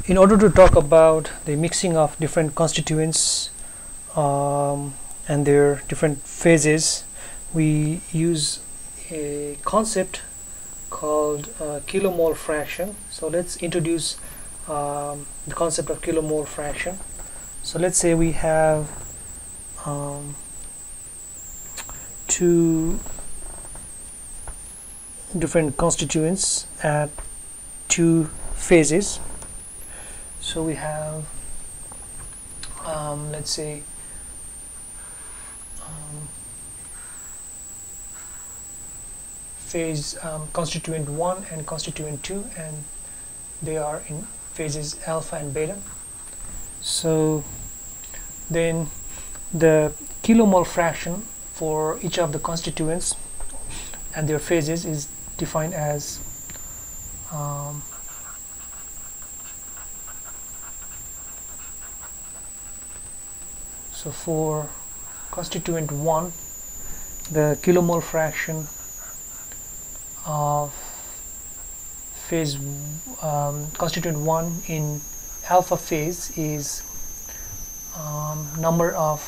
In order to talk about the mixing of different constituents and their different phases, we use a concept called kilomole fraction. So let's introduce the concept of kilomole fraction. So let's say we have two different constituents at two phases. So we have let's say phase constituent 1 and constituent 2, and they are in phases alpha and beta. So then the kilomole fraction for each of the constituents and their phases is defined as so for constituent 1, the kilomole fraction of phase constituent 1 in alpha phase is number of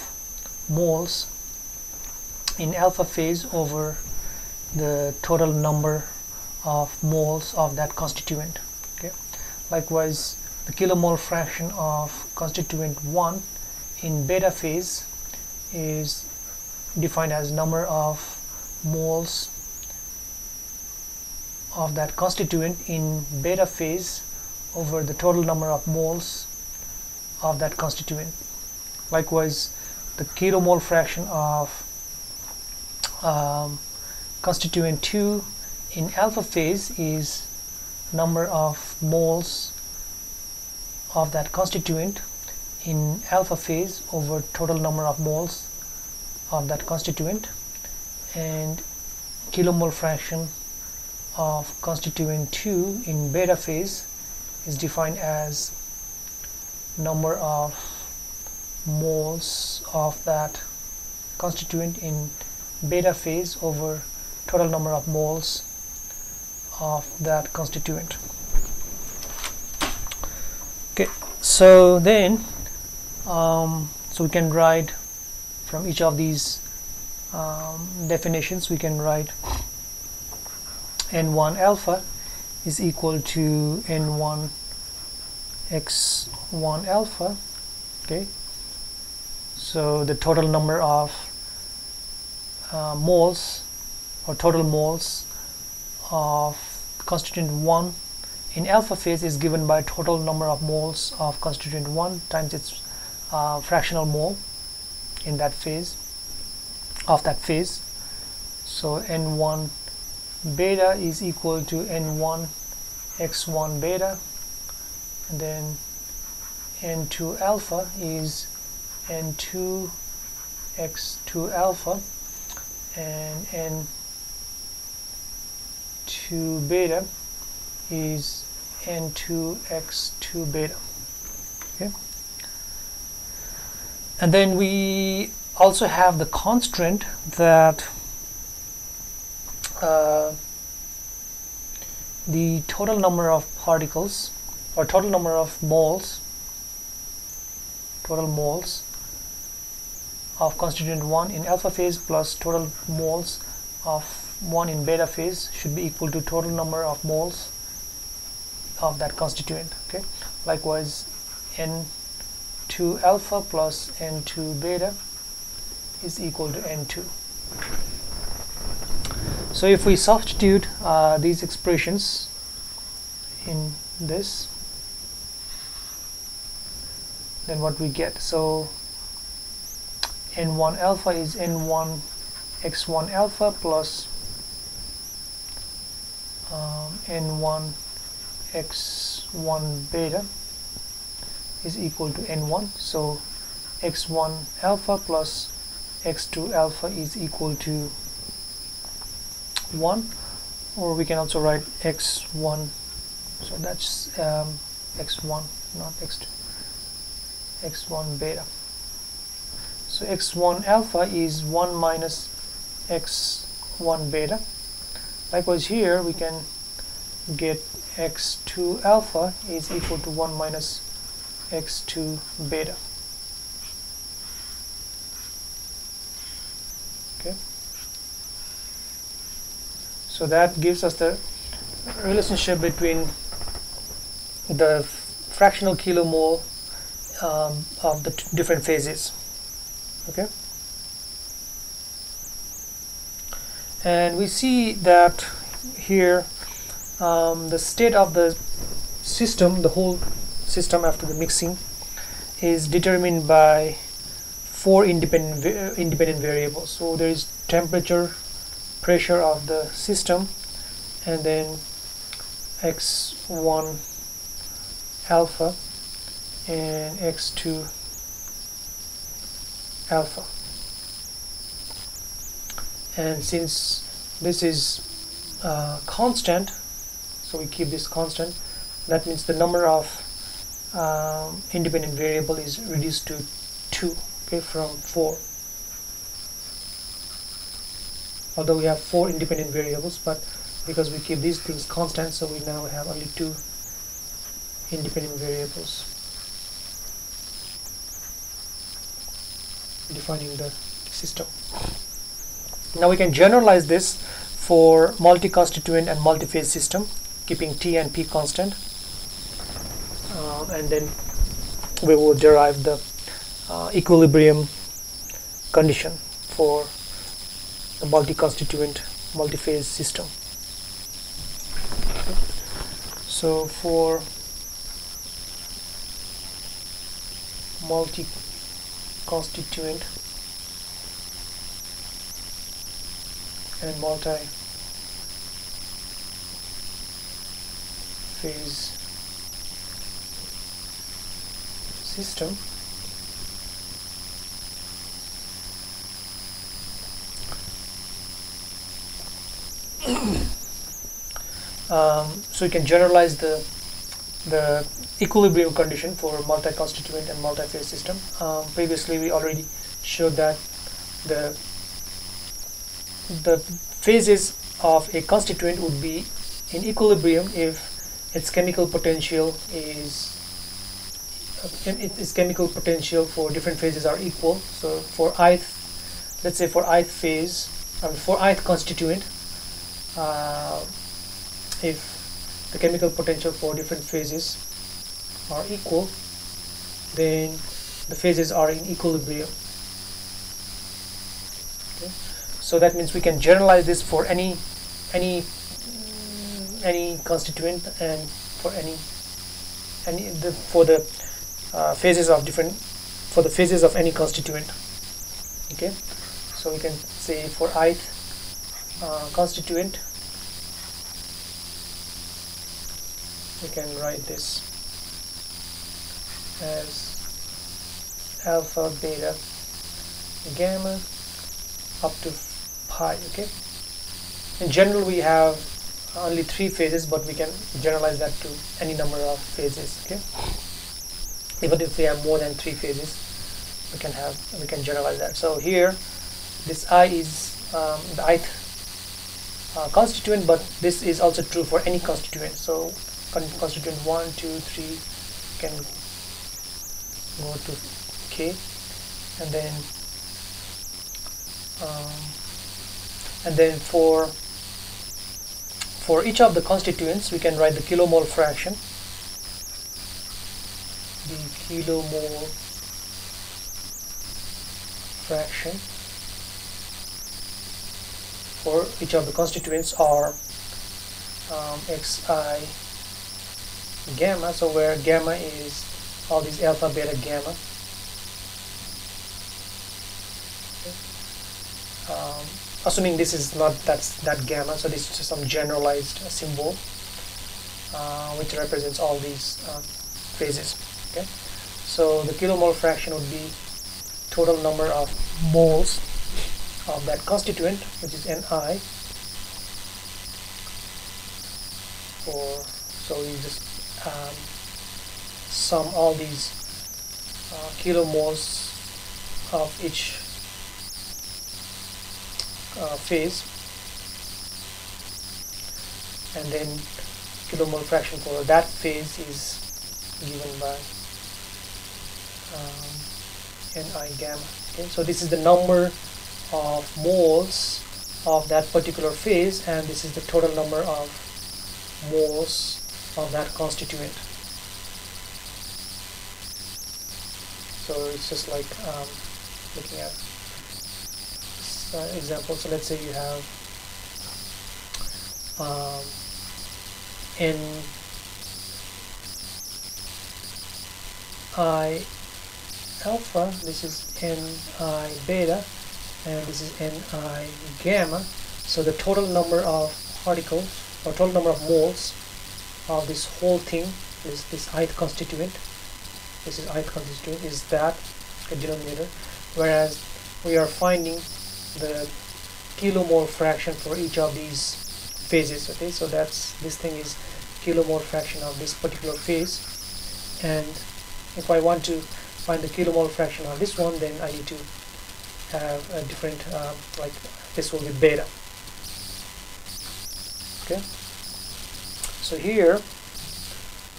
moles in alpha phase over the total number of moles of that constituent. Okay. Likewise, the kilomole fraction of constituent 1 in beta phase is defined as number of moles of that constituent in beta phase over the total number of moles of that constituent. Likewise, the kilomole fraction of constituent 2 in alpha phase is number of moles of that constituent in alpha phase over total number of moles of that constituent, and kilomole fraction of constituent 2 in beta phase is defined as number of moles of that constituent in beta phase over total number of moles of that constituent. Okay, so then so we can write from each of these definitions, we can write n1 alpha is equal to n1 x1 alpha. Okay, so the total number of moles or total moles of constituent 1 in alpha phase is given by total number of moles of constituent 1 times its fractional mole in that phase of that phase. So n1 beta is equal to n1 x1 beta, and then n2 alpha is n2 x2 alpha, and n2 beta is n2 x2 beta. Okay, and then we also have the constraint that the total number of particles or total number of moles, total moles of constituent 1 in alpha phase plus total moles of 1 in beta phase should be equal to total number of moles of that constituent. Okay, likewise n2 alpha plus n2 beta is equal to n2. So if we substitute these expressions in this, then what we get? So n1 alpha is n1 x1 alpha plus n1 x1 beta is equal to n1. So x1 alpha plus x2 alpha is equal to 1, or we can also write x1, so that's x1 not x2, x1 beta. So x1 alpha is 1 minus x1 beta. Likewise here we can get x2 alpha is equal to 1 minus x2 beta. Okay, so that gives us the relationship between the fractional kilomole of the different phases. Okay, and we see that here the state of the system, the whole system after the mixing, is determined by 4 independent variables. So there is temperature, pressure of the system, and then x1 alpha and x2 alpha. And since this is constant, so we keep this constant, that means the number of independent variable is reduced to 2, okay, from 4. Although we have 4 independent variables, but because we keep these things constant, so we now have only 2 independent variables defining the system. Now we can generalize this for multi-constituent and multi-phase system, keeping T and P constant, and then we will derive the equilibrium condition for the multi-constituent multi-phase system. Okay. So for multi-constituent and multi-phase system, so you can generalize the equilibrium condition for multi-constituent and multi-phase system. Previously we already showed that the phases of a constituent would be in equilibrium if its chemical potential for different phases are equal. So for ith, let's say for ith phase, for ith constituent, if the chemical potential for different phases are equal, then the phases are in equilibrium. Okay. So that means we can generalize this for any constituent and for phases of any constituent. Okay, so we can say for ith constituent, we can write this as alpha, beta, gamma up to pi. Okay, in general we have only 3 phases, but we can generalize that to any number of phases. Okay, even if we have more than 3 phases, we can generalize that. So here this I is the ith constituent, but this is also true for any constituent. So constituent 1, 2, 3 can go to k, and then for each of the constituents we can write the kilomole fraction. The kilomole fraction for each of the constituents are xi gamma, so where gamma is all these alpha, beta, gamma. Assuming this is not that gamma, so this is just some generalized symbol which represents all these phases. Okay, so the kilomole fraction would be total number of moles of that constituent, which is Ni. So we just sum all these kilomoles of each phase, and then kilomole fraction for that phase is given by Ni gamma. Okay, so this is the number of moles of that particular phase, and this is the total number of moles of that constituent. So it's just like looking at this example. So let's say you have Ni alpha, this is Ni beta, and this is Ni gamma. So the total number of particles, or total number of moles of this whole thing, is this ith constituent. This is ith constituent, is that denominator, whereas we are finding the kilomole fraction for each of these phases. Okay, so that's, this thing is kilomole fraction of this particular phase, and if I want to find the kilomole fraction of this one, then I need to have a different like this will be beta. Okay, so here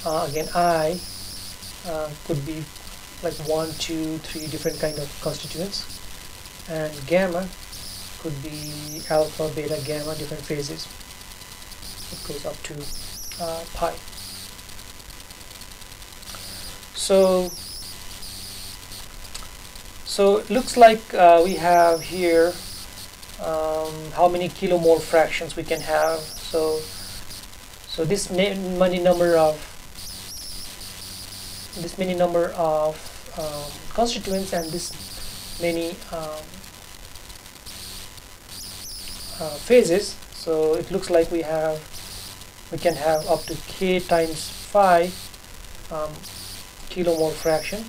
again I could be like 1, 2, 3 different kind of constituents, and gamma could be alpha, beta, gamma, different phases. It goes up to pi. So it looks like we have here how many kilomole fractions we can have. So this many number of constituents and this many phases. So it looks like we can have up to k times phi kilomole fraction.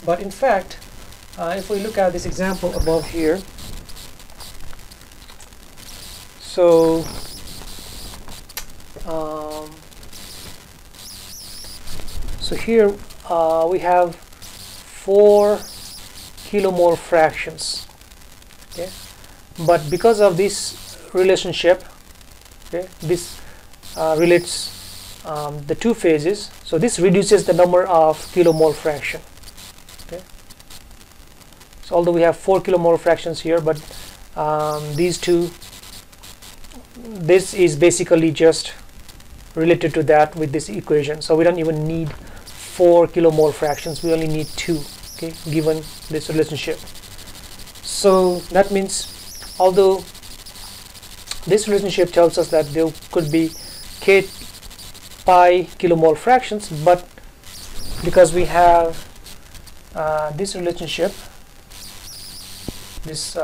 But in fact, if we look at this example above here, so here we have 4 kilomole fractions. Okay, but because of this relationship, okay, this relates the two phases, so this reduces the number of kilomole fraction. Okay, so although we have 4 kilomole fractions here, but these two, this is basically just related to that with this equation, so we don't even need 4 kilomole fractions, we only need 2, okay, given this relationship. So that means, although this relationship tells us that there could be k pi kilomole fractions, but because we have this relationship, this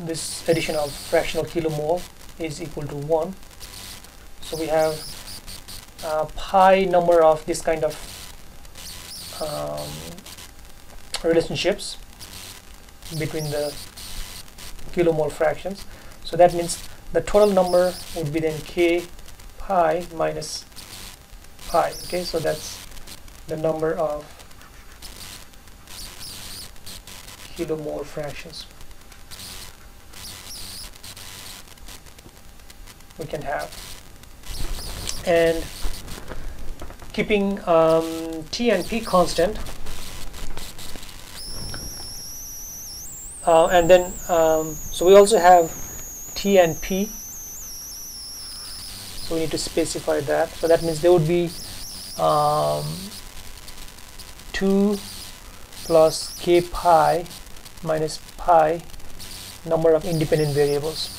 this addition of fractional kilomole is equal to 1, so we have pi number of this kind of relationships between the kilomole fractions. So that means the total number would be then k pi minus pi. Okay, so that's the number of kilomole fractions we can have, and keeping T and P constant, and then so we also have T and P, so we need to specify that. So that means there would be 2 plus k pi minus pi number of independent variables.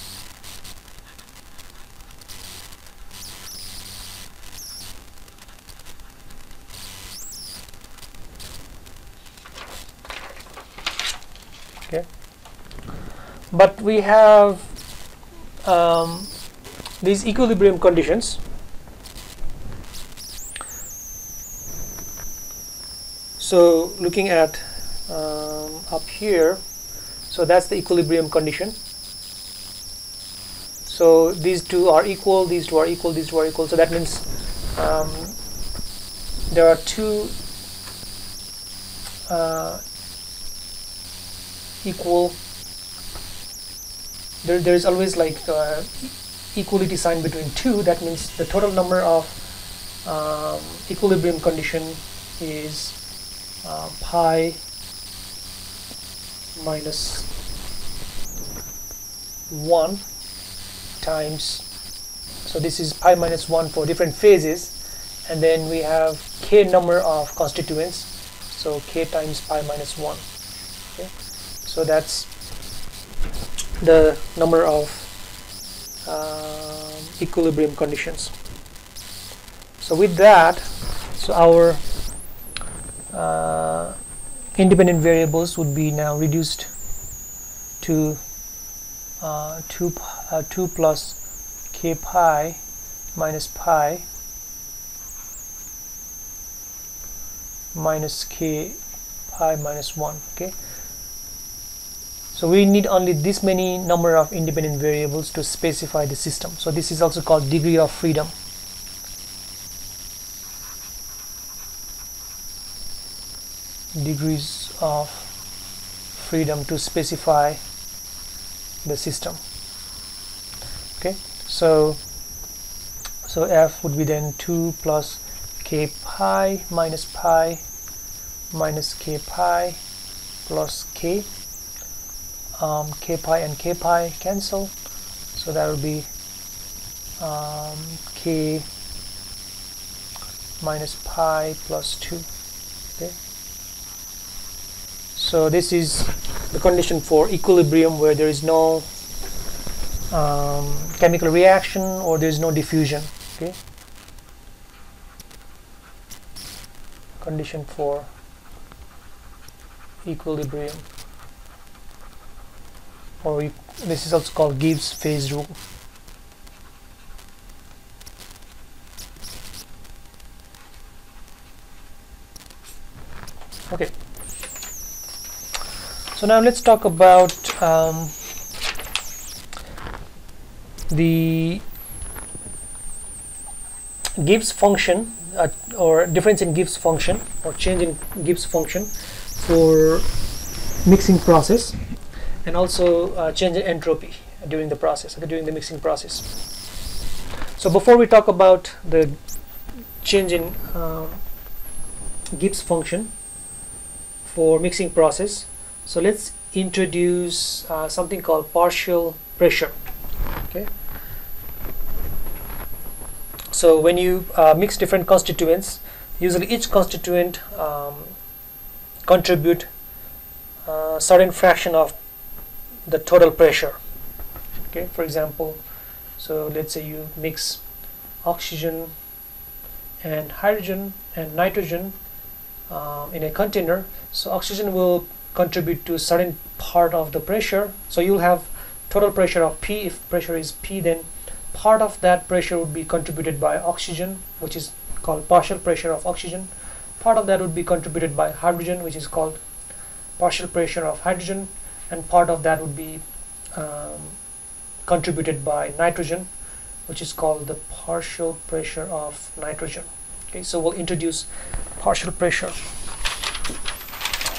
Okay, but we have these equilibrium conditions. So looking at up here, so that's the equilibrium condition. So these two are equal, these two are equal, these two are equal. So that means there are two equal there is always like equality sign between two. That means the total number of equilibrium condition is pi minus 1 times, so this is pi minus 1 for different phases, and then we have k number of constituents, so k times pi minus 1. Okay, so that's the number of equilibrium conditions. So with that, so our independent variables would be now reduced to 2 plus k pi minus pi minus k pi minus 1. Okay, so we need only this many number of independent variables to specify the system. So this is also called degree of freedom. Degrees of freedom to specify the system. Okay, so f would be then 2 plus k pi minus pi minus k pi plus k. K pi and k pi cancel, so that will be k minus pi plus 2. Okay, so this is the condition for equilibrium, where there is no chemical reaction or there is no diffusion. Okay, condition for equilibrium, or this is also called Gibbs phase rule. Okay, so now let's talk about the Gibbs function, or difference in Gibbs function, or change in Gibbs function for mixing process, and also change in entropy during the process, during the mixing process. So before we talk about the change in Gibbs function for mixing process, so let's introduce something called partial pressure. Okay, so when you mix different constituents, usually each constituent contribute a certain fraction of the total pressure. Okay, for example, so let's say you mix oxygen and hydrogen and nitrogen in a container, so oxygen will contribute to a certain part of the pressure. So you'll have total pressure of P. If pressure is P, then part of that pressure would be contributed by oxygen, which is called partial pressure of oxygen. Part of that would be contributed by hydrogen, which is called partial pressure of hydrogen, and part of that would be contributed by nitrogen, which is called the partial pressure of nitrogen. Okay, so we'll introduce partial pressure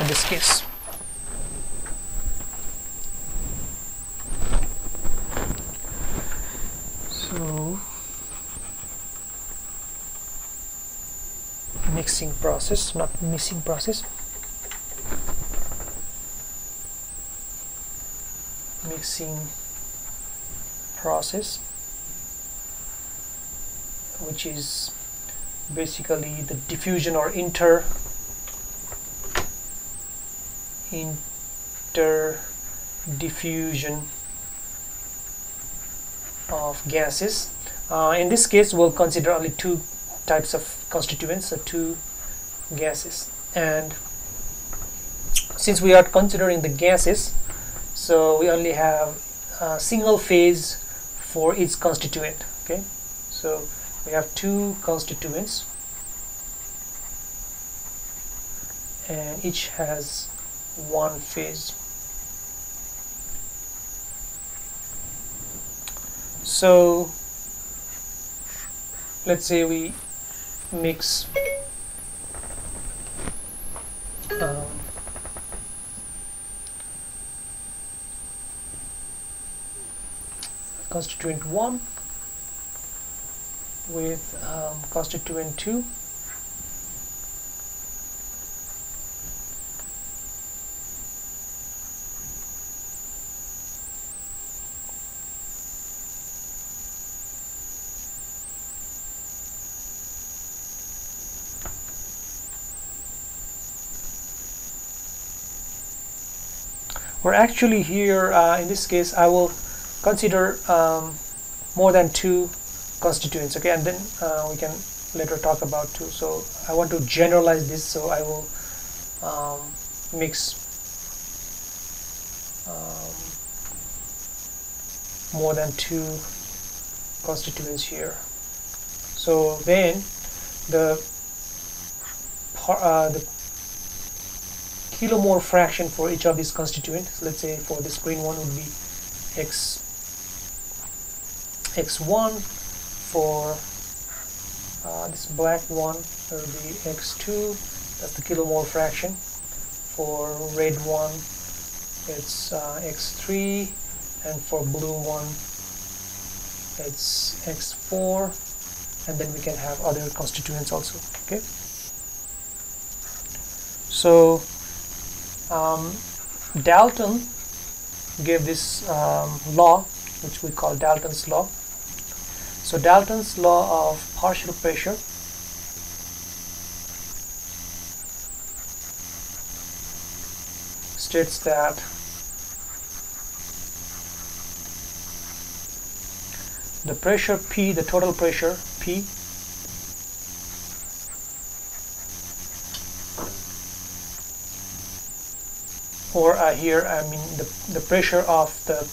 in this case. So mixing process, not mixing process, mixing process, which is basically the diffusion or interdiffusion of gases. In this case, we'll consider only two types of constituents, so two gases. And since we are considering the gases, so we only have a single phase for each constituent. Okay, so we have two constituents and each has one phase. So let's say we mix constituent 1 with constituent 2. Or actually here in this case I will consider more than 2 constituents, okay, and then we can later talk about 2. So I want to generalize this, so I will mix more than 2 constituents here. So then the kilomole fraction for each of these constituents, let's say for this green one would be x1, for this black one it will be x2, that's the kilomole fraction. For red one it's x3, and for blue one it's x4, and then we can have other constituents also, okay. So Dalton gave this law, which we call Dalton's law. So Dalton's law of partial pressure states that the pressure P, the total pressure P, or here I mean the pressure of the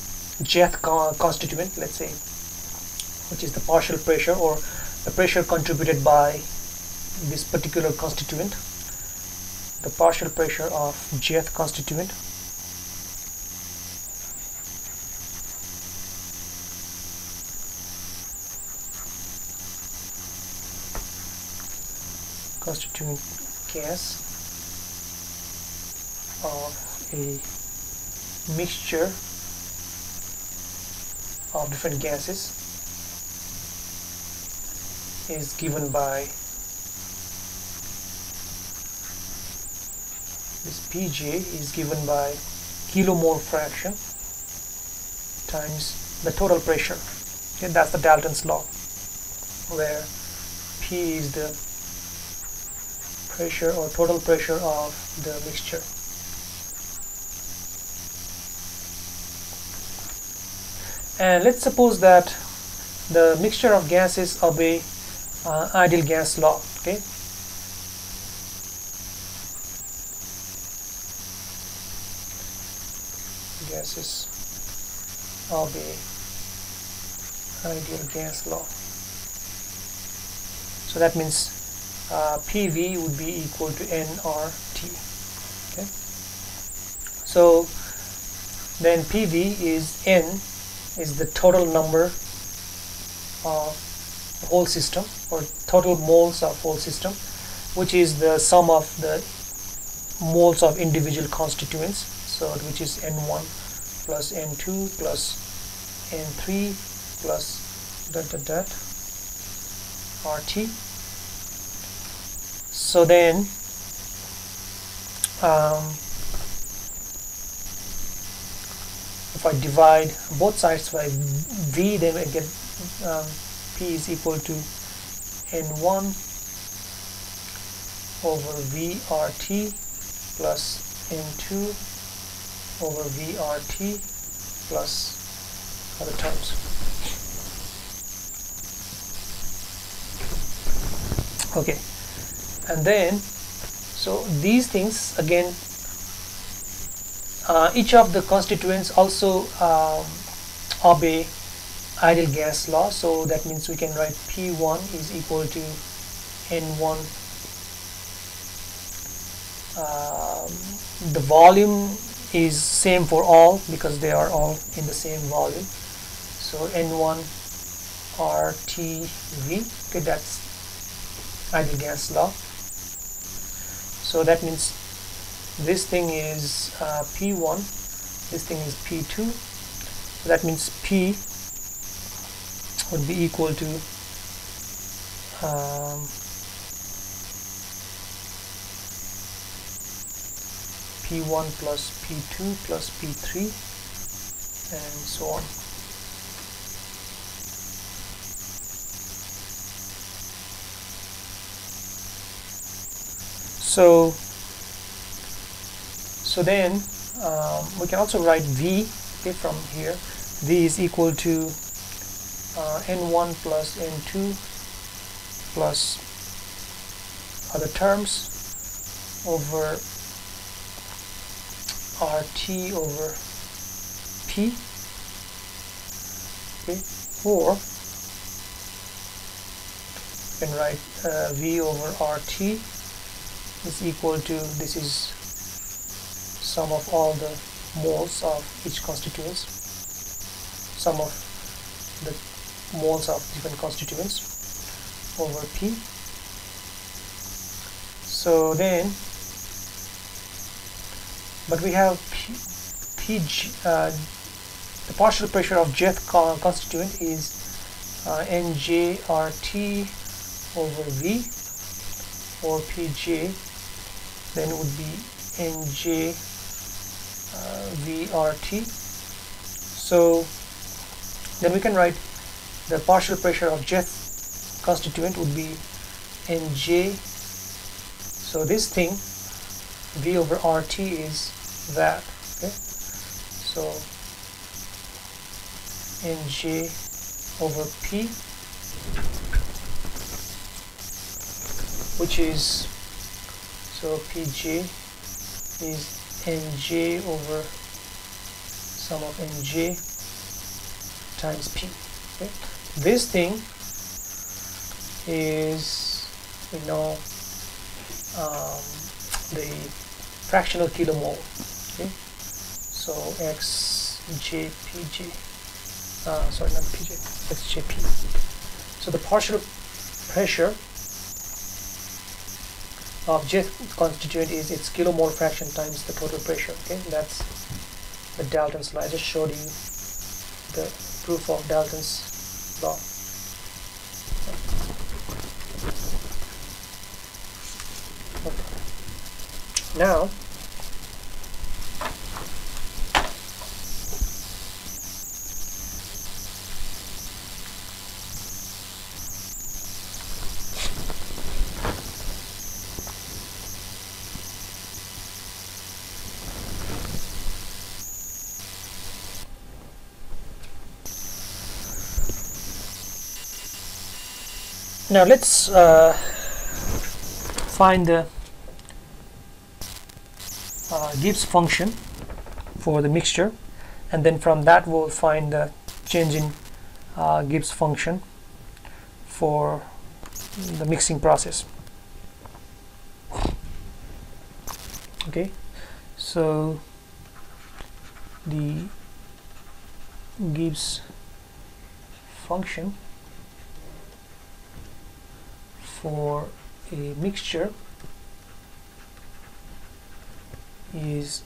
jth constituent, let's say, which is the partial pressure or the pressure contributed by this particular constituent, the partial pressure of jth constituent gas of a mixture of different gases is given by this Pj is given by kilomole fraction times the total pressure. Okay, that's the Dalton's law, where P is the pressure or total pressure of the mixture. And let's suppose that the mixture of gases obey ideal gas law, okay. Gases obey ideal gas law. So that means PV would be equal to nRT, okay. So then PV is N is the total number of the whole system, or total moles of whole system, which is the sum of the moles of individual constituents, so which is N1 plus N2 plus N3 plus RT. So then if I divide both sides by V, then I get P is equal to N1 over VRT plus N2 over VRT plus other terms. Okay, and then so these things again, each of the constituents also obey ideal gas law, so that means we can write P1 is equal to N1. The volume is same for all because they are all in the same volume, so N1 RTV, okay, that's ideal gas law. So that means this thing is P1, this thing is P2, so that means P would be equal to P1 plus P2 plus P3 and so on. So then we can also write V, okay, from here. V is equal to N1 plus N2 plus other terms over RT over P, okay, or you can write V over RT is equal to, this is sum of all the moles of each constituents, sum of the moles of different constituents over P. So then, but we have PG, the partial pressure of jth constituent is NJRT over V, or PJ then would be NJ VRT. So then we can write the partial pressure of jth constituent would be NJ. So this thing V over RT is that, okay, so NJ over P, which is, so PJ is NJ over sum of NJ times P, okay. This thing is, you know, the fractional kilomole, okay. So XJPJ, sorry, not PJ, XJP. So the partial pressure of jth constituent is its kilomole fraction times the total pressure, okay. That's the Dalton's law. I just showed you the proof of Dalton's law. Okay. Now let's find the Gibbs function for the mixture, and then from that we'll find the change in Gibbs function for the mixing process. Okay, so the Gibbs function for a mixture is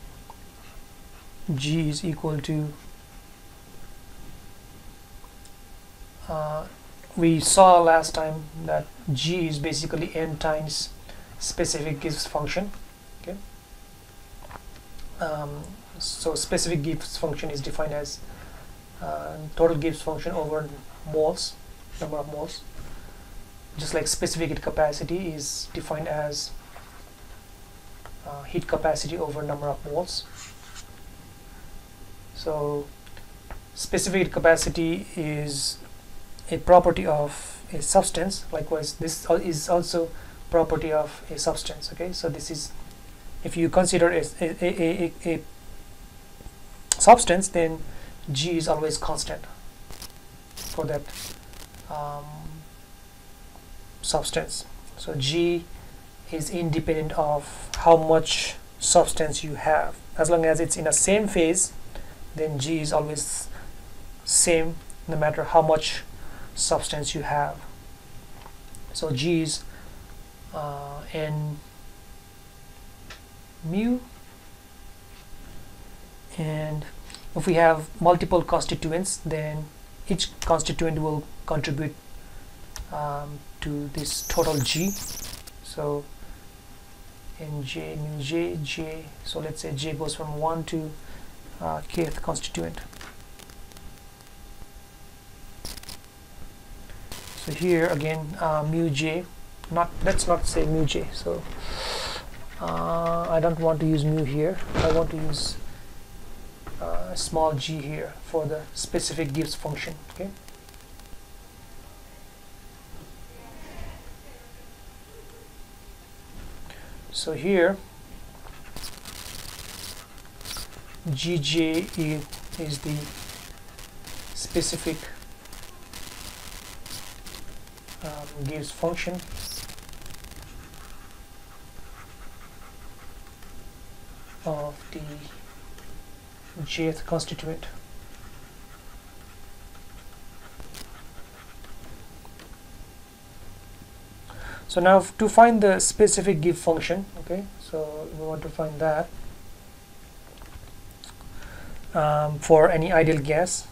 G is equal to, we saw last time that G is basically n times specific Gibbs function, okay. So specific Gibbs function is defined as total Gibbs function over moles, number of moles, just like specific heat capacity is defined as heat capacity over number of moles. So specific heat capacity is a property of a substance. Likewise, this is also property of a substance, okay. So this is, if you consider a substance, then G is always constant for that substance. So G is independent of how much substance you have. As long as it's in a same phase, then G is always same no matter how much substance you have. So G is N mu, and if we have multiple constituents, then each constituent will contribute to this total G. So in J means J, so let's say J goes from 1 to kth constituent. So here again mu J, let's not say mu J, so I don't want to use mu here. I want to use small g here for the specific Gibbs function. Okay. So here Gj is the specific Gibbs function of the jth constituent. So now to find the specific Gibbs function, okay, so we want to find that for any ideal gas.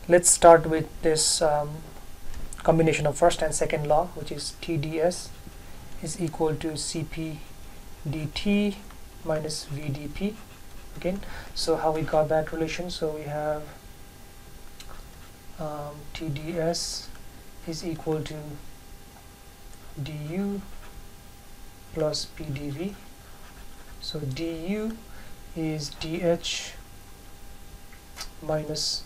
Let's start with this combination of first and second law, which is TdS is equal to Cp dt minus VdP. Okay, so how we got that relation? So we have TdS is equal to du plus pdv. So du is dh minus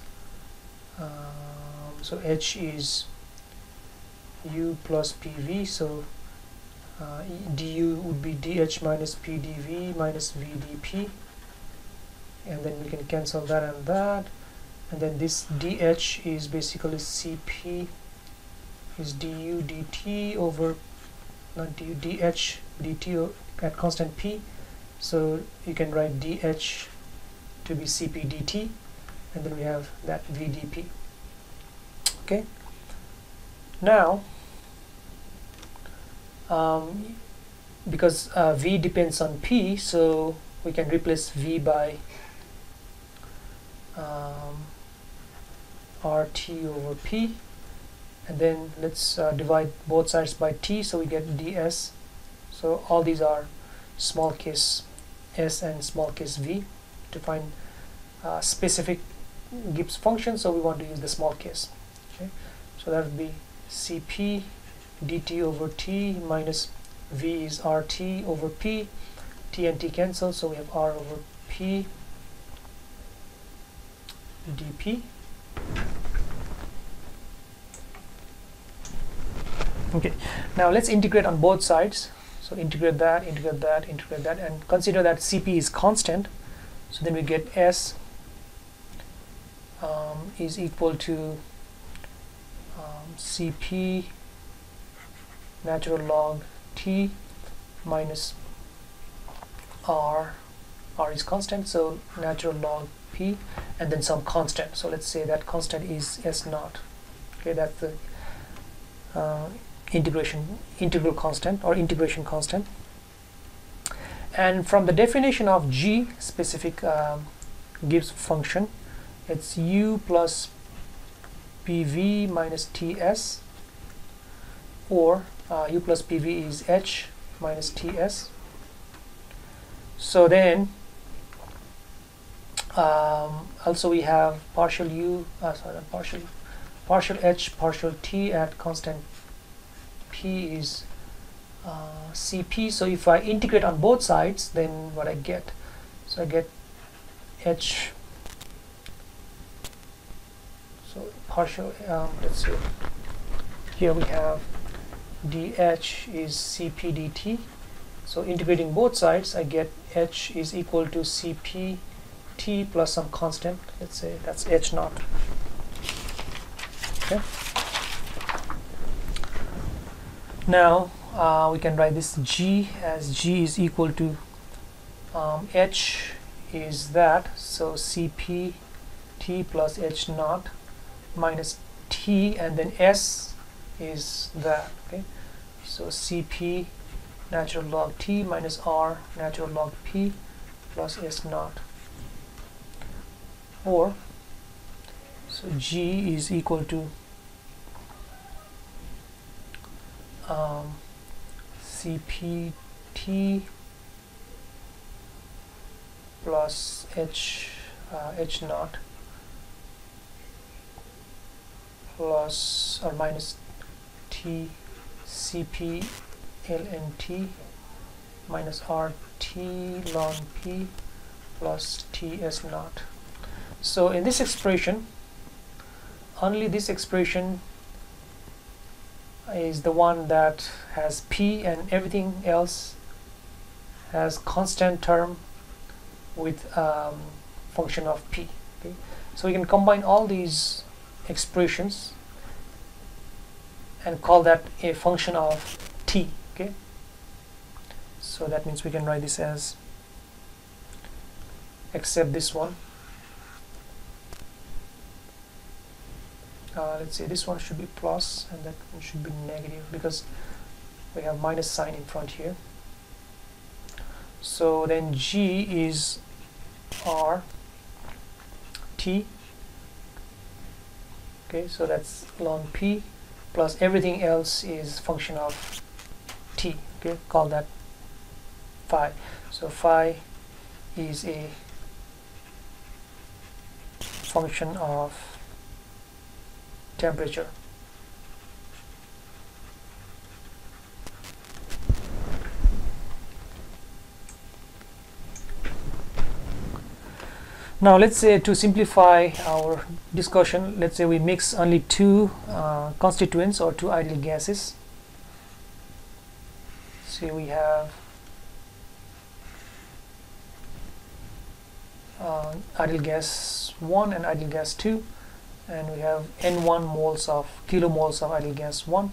so h is u plus pv, so du would be dh minus pdv minus vdp, and then we can cancel that and that, and then this dh is basically Cp is du dt over not du dh dt at constant p, so you can write dh to be Cp dt, and then we have that vdp. Okay, now because v depends on p, so we can replace v by RT over p, and then let's divide both sides by t, so we get ds. So all these are small case s and small case v to find specific Gibbs function, so we want to use the small case. Okay, so that would be Cp dt over t minus v is RT over p, t and t cancel, so we have R over p dp. Okay, now let's integrate on both sides. So integrate that, integrate that, integrate that, and consider that Cp is constant. So then we get S is equal to Cp natural log t minus R. R is constant, so natural log p, and then some constant. So let's say that constant is S naught. Okay, that's the integral constant or integration constant. And from the definition of G, specific Gibbs function, it's u plus pv minus ts, or u plus pv is h minus ts. So then also we have partial u, partial h, partial t at constant p is Cp. So if I integrate on both sides, then what I get? So I get h. So partial. Let's see. Here we have dh is Cp dt. So integrating both sides, I get h is equal to Cp t plus some constant. Let's say that's h naught. Okay. Now we can write this G as G is equal to h is that, so Cp t plus h naught minus t, and then S is that. Okay, so Cp natural log t minus R natural log p plus S naught, or So G is equal to CPT plus H naught plus or minus T CP ln T minus RT ln P plus TS naught. So in this expression, only this expression is the one that has P, and everything else has constant term with function of P. Okay? So we can combine all these expressions and call that a function of T. Okay? So that means we can write this as, except this one, let's say this one should be plus and that one should be negative because we have minus sign in front here. So then G is R T, okay, so that's ln P plus everything else is function of T. Okay, call that phi. So phi is a function of temperature. Now let's say, to simplify our discussion, let's say we mix only two constituents or two ideal gases. Say we have ideal gas 1 and ideal gas 2, and we have N1 moles of kilomoles of ideal gas 1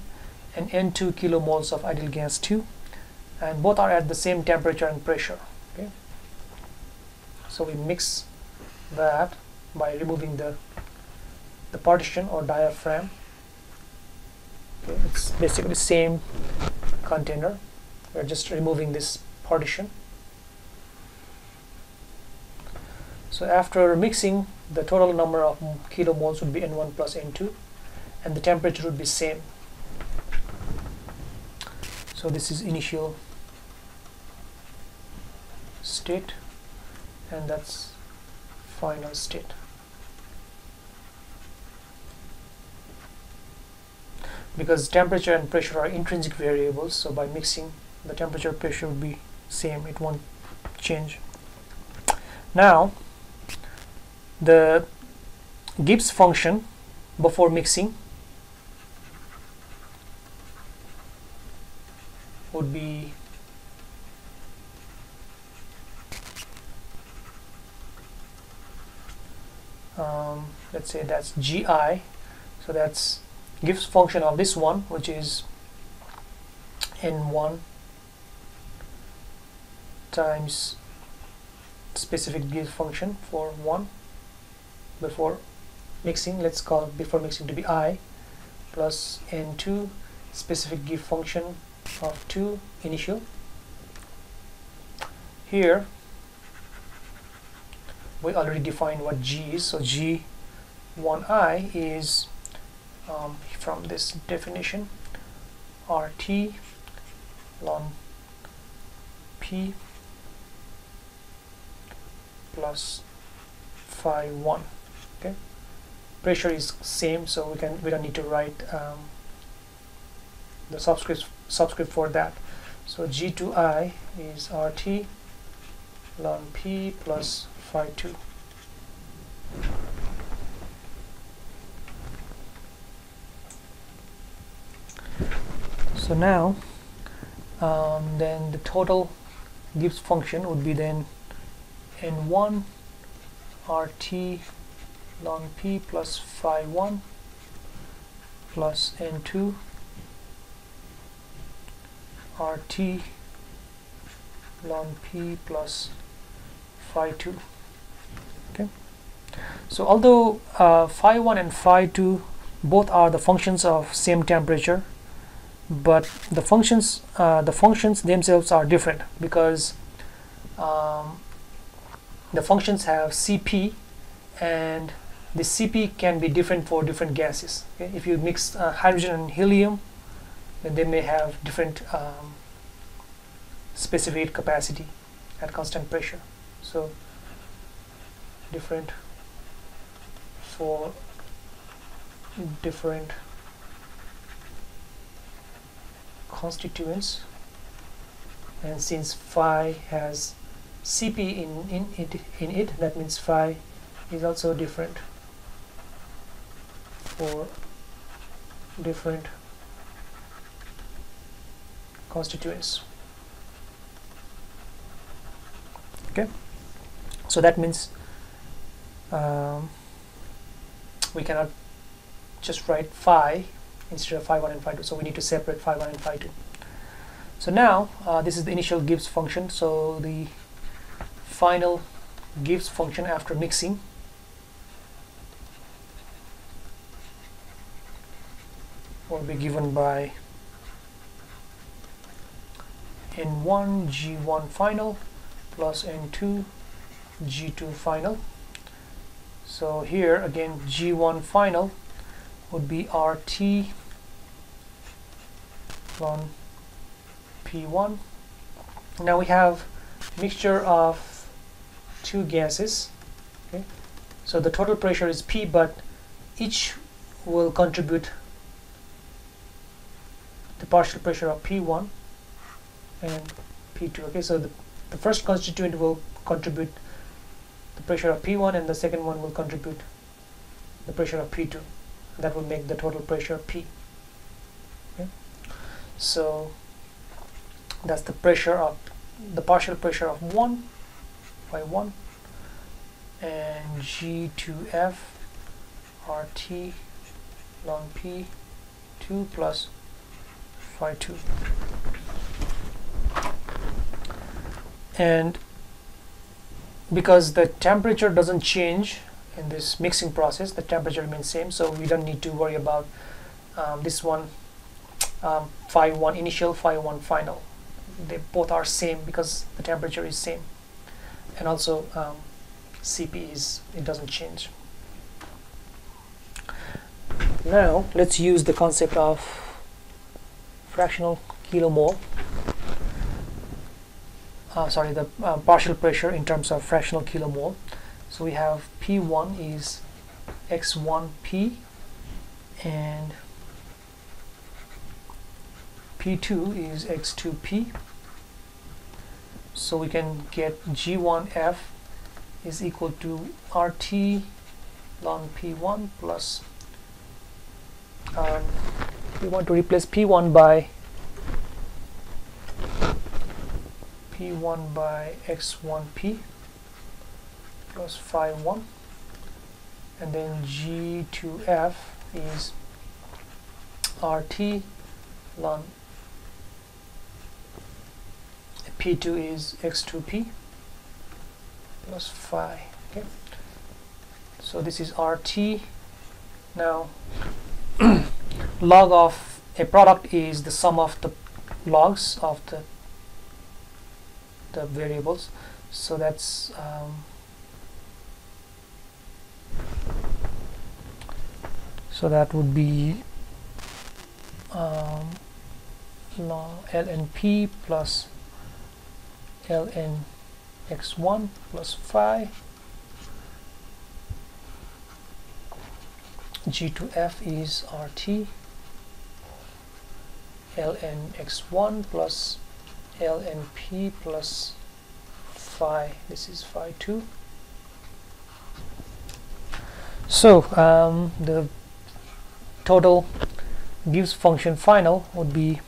and N2 kilomoles of ideal gas 2, and both are at the same temperature and pressure. Okay, so we mix that by removing the partition or diaphragm. Okay, it's basically the same container, we're just removing this partition. So after mixing, the total number of kilomoles would be N1 plus N2, and the temperature would be same. So this is initial state, and that's final state. Because temperature and pressure are intrinsic variables, so by mixing, the temperature pressure would be same, it won't change. Now the Gibbs function before mixing would be let's say that's GI, so that's Gibbs function of this one, which is N1 times specific Gibbs function for 1 before mixing, let's call before mixing to be I, plus N2 specific Gibbs function of 2 initial. Here we already defined what G is, so G1I is from this definition RT ln P plus phi 1. Okay, pressure is same, so we don't need to write the subscript for that. So G2I is RT ln P plus phi 2. So now then the total Gibbs function would be then N1 RT ln P plus phi 1 plus N2 RT ln P plus phi 2. Okay, so although phi 1 and phi 2 both are the functions of same temperature, but the functions themselves are different, because the functions have CP and the CP can be different for different gases. Okay? If you mix hydrogen and helium, then they may have different specific capacity at constant pressure. So different for different constituents, and since phi has Cp in it, that means phi is also different for different constituents. Okay, so that means we cannot just write phi instead of phi 1 and phi 2, so we need to separate phi 1 and phi 2. So now this is the initial Gibbs function, so the final Gibbs function after mixing will be given by N1 G1 final plus N2 G2 final. So here again G1 final would be RT ln P1. Now we have mixture of two gases. Okay, so the total pressure is P, but each will contribute the partial pressure of P1 and P2. Okay, so the first constituent will contribute the pressure of P1 and the second one will contribute the pressure of P2. That will make the total pressure P. Okay, so that's the pressure of the partial pressure of 1 by 1 and G2F RT ln P2 plus phi 2. And because the temperature doesn't change in this mixing process, the temperature remains same, so we don't need to worry about this one, phi 1 initial, phi 1 final. They both are same because the temperature is same, and also Cp it doesn't change. Now let's use the concept of fractional kilomole. The partial pressure in terms of fractional kilomole. So we have P1 is X1P and P2 is X2P. So we can get G1F is equal to RT ln P1 plus we want to replace P1 by X1P plus phi 1, and then G2F is RT ln P2 is X2P plus phi. Okay, so this is RT. Now log of a product is the sum of the logs of the variables, so that's so that would be ln P plus ln X1 plus phi. G2F is RT ln X1 plus ln P plus phi. This is phi 2. So the total Gibbs function final would be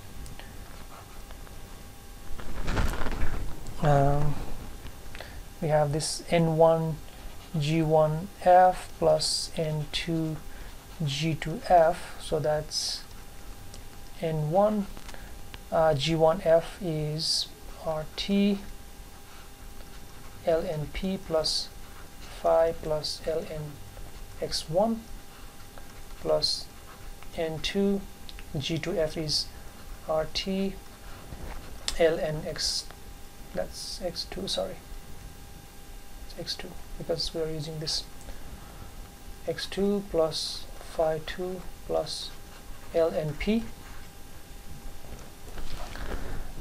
we have this N1 G1F plus N2 G2F, so that's N1 G1F is RT ln P plus phi plus ln X1 plus N2 G2F is RT ln X, that's X2, sorry, it's X2 because we are using this x2 plus phi 2 plus ln p.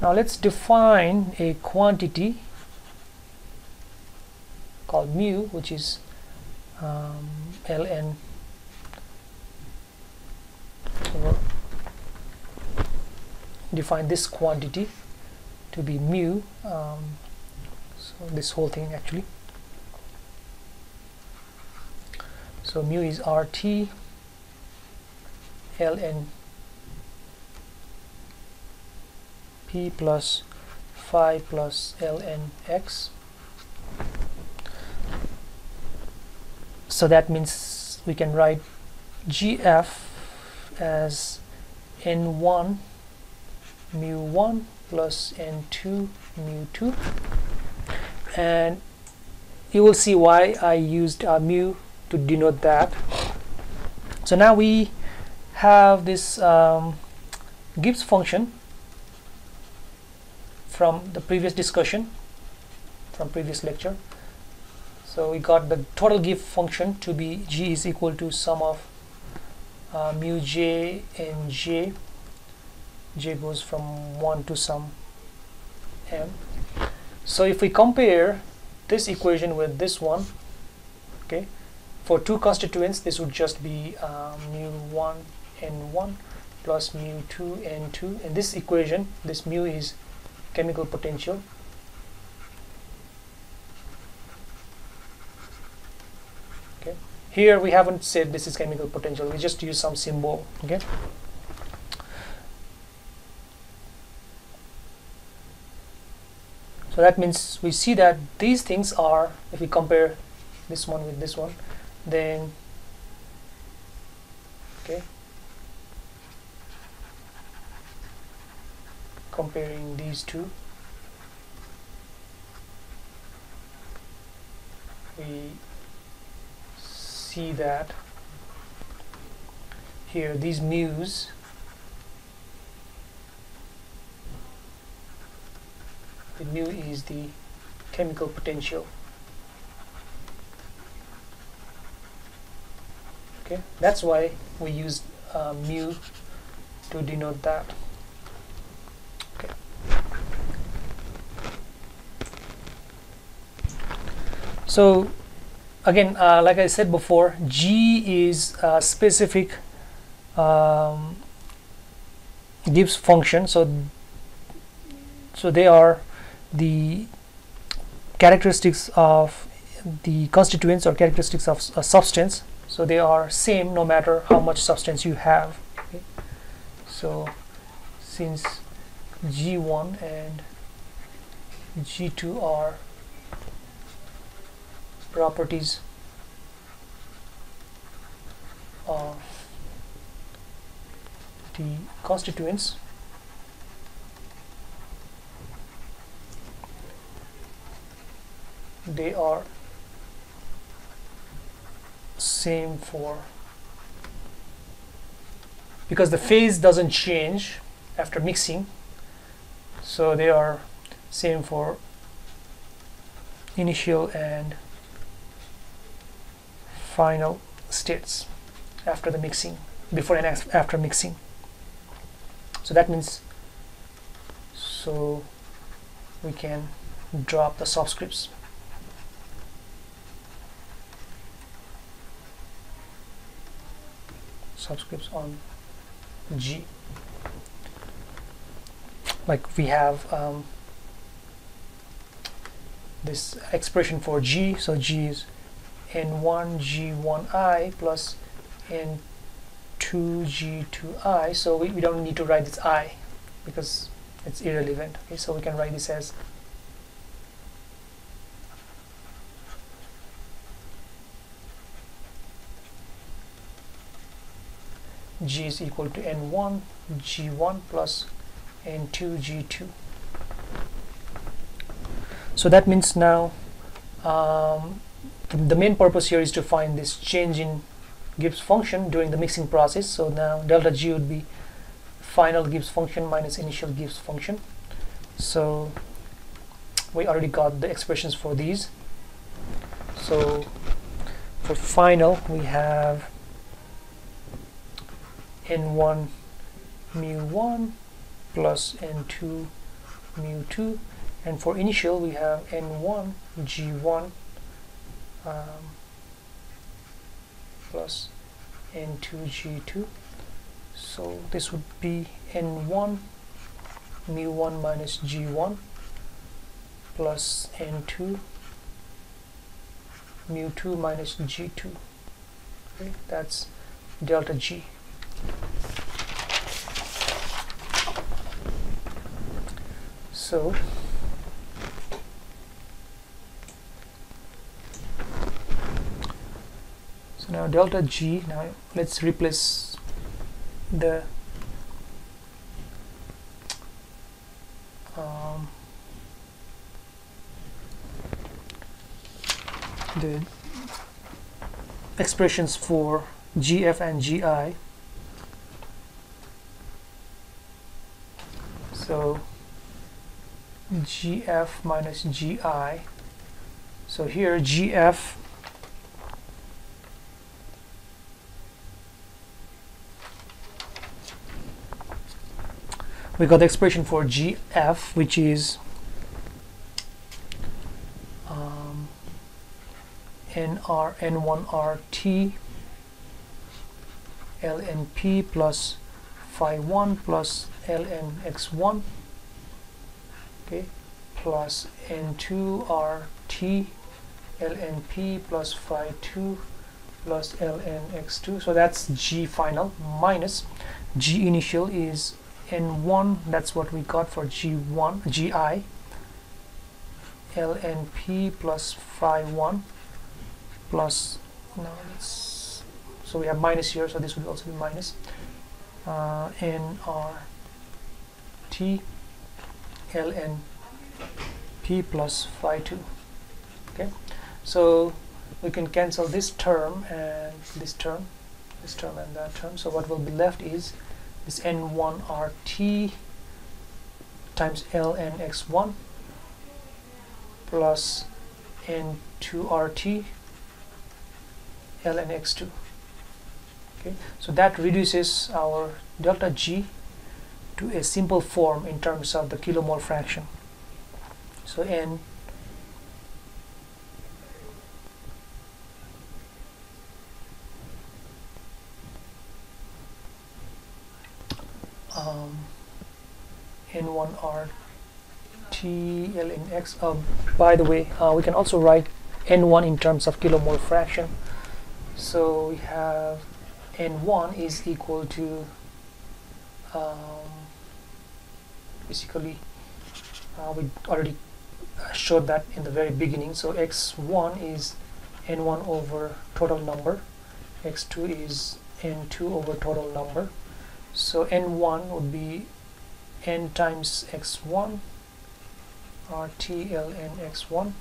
Now let's define a quantity called mu, which is ln. We'll define this quantity to be mu, so this whole thing actually. So mu is RT ln p plus phi plus ln x. So that means we can write GF as N1 mu1 plus N2 mu2, and you will see why I used mu to denote that. So now we have this Gibbs function from the previous discussion, from previous lecture. So we got the total Gibbs function to be G is equal to sum of mu j and j. J goes from 1 to some m. So if we compare this equation with this one, okay, for two constituents this would just be mu1 n1 plus mu2 n2, and this equation, this mu is chemical potential. Okay, here we haven't said this is chemical potential, we just use some symbol. Okay, so that means we see that these things are, if we compare this one with this one, then okay, comparing these two, we see that here these mu's, the mu is the chemical potential. Okay, that's why we use mu to denote that. Okay. So again, like I said before, G is a specific Gibbs function. So they are the characteristics of the constituents or characteristics of a substance. So they are same no matter how much substance you have. Okay. So since G1 and G2 are properties of the constituents, they are same for, because the phase doesn't change after mixing, so they are same for initial and final states after the mixing, before and after mixing. So that means, so we can drop the subscripts. Subscripts on G, like we have this expression for G. So G is N1 G1I plus N2 G2I. So we don't need to write this I because it's irrelevant. Okay, so we can write this as G is equal to N1 G1 plus N2 G2. So that means now the main purpose here is to find this change in Gibbs function during the mixing process. So now delta G would be final Gibbs function minus initial Gibbs function. So we already got the expressions for these. So For final, we have n1 mu1 plus n2 mu2, and for initial we have n1 g1 plus n2 g2. So this would be n1 mu1 minus g1 plus n2 mu2 minus g2. Okay, that's delta g. So now delta g, now let's replace the expressions for gf and gi. So gf minus gi, so here gf we got the expression for gf, which is n1rt lnp plus phi 1 plus ln x1, okay, plus n2rt lnp plus phi 2 plus ln x2. So that's g final minus g initial is n1, that's what we got for g1 gi lnp plus phi 1 plus, now let's, so we have minus here, so this would also be minus nrt lnp plus phi 2. Okay, so we can cancel this term and this term and that term. So what will be left is this n1rt times ln x1 plus n2rt ln x2. Okay, so that reduces our delta g to a simple form in terms of the kilomole fraction. So n n1rt ln x. By the way, we can also write n1 in terms of kilomole fraction. So we have n1 is equal to basically we already showed that in the very beginning. So x1 is n1 over total number, x2 is n2 over total number. So n1 would be n times x1 rt ln x1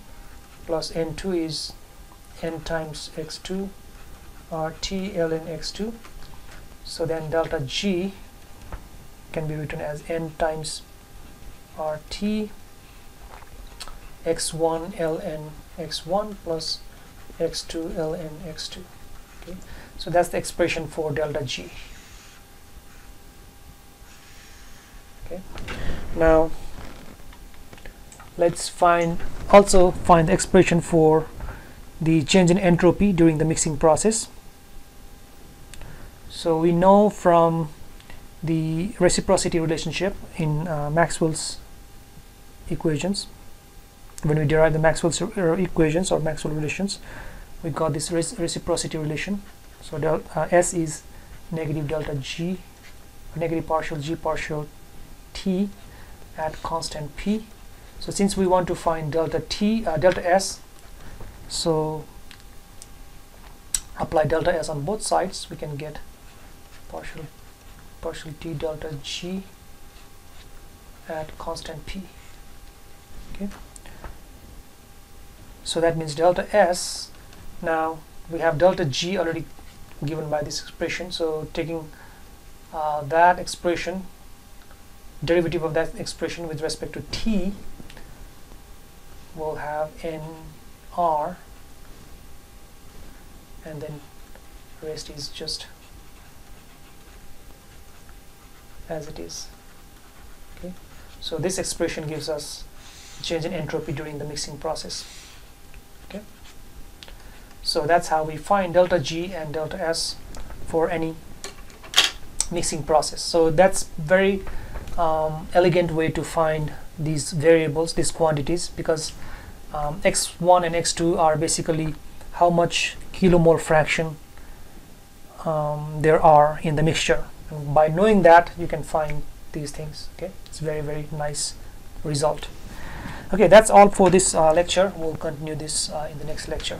plus n2 is n times x2 rt ln x2. So then delta g can be written as n times rt x1 ln x1 plus x2 ln x2. Okay, so that's the expression for delta g. Okay, now let's also find the expression for the change in entropy during the mixing process. So we know from the reciprocity relationship in Maxwell's equations, when we derive the Maxwell's equations or Maxwell relations, we got this reciprocity relation. So S is negative delta G, negative partial G partial T at constant P. So since we want to find delta S, so apply delta S on both sides, we can get partial T delta G at constant P. Okay, so that means delta S, now we have delta G already given by this expression, so taking that expression, derivative of that expression with respect to T, we'll have nr and then rest is just as it is. Okay, so this expression gives us change in entropy during the mixing process. Okay, so that's how we find delta G and delta S for any mixing process. So that's very elegant way to find these variables, these quantities, because x1 and x2 are basically how much kilomole fraction there are in the mixture. And by knowing that, you can find these things. Okay, it's very, very nice result. Okay, that's all for this lecture. We'll continue this in the next lecture.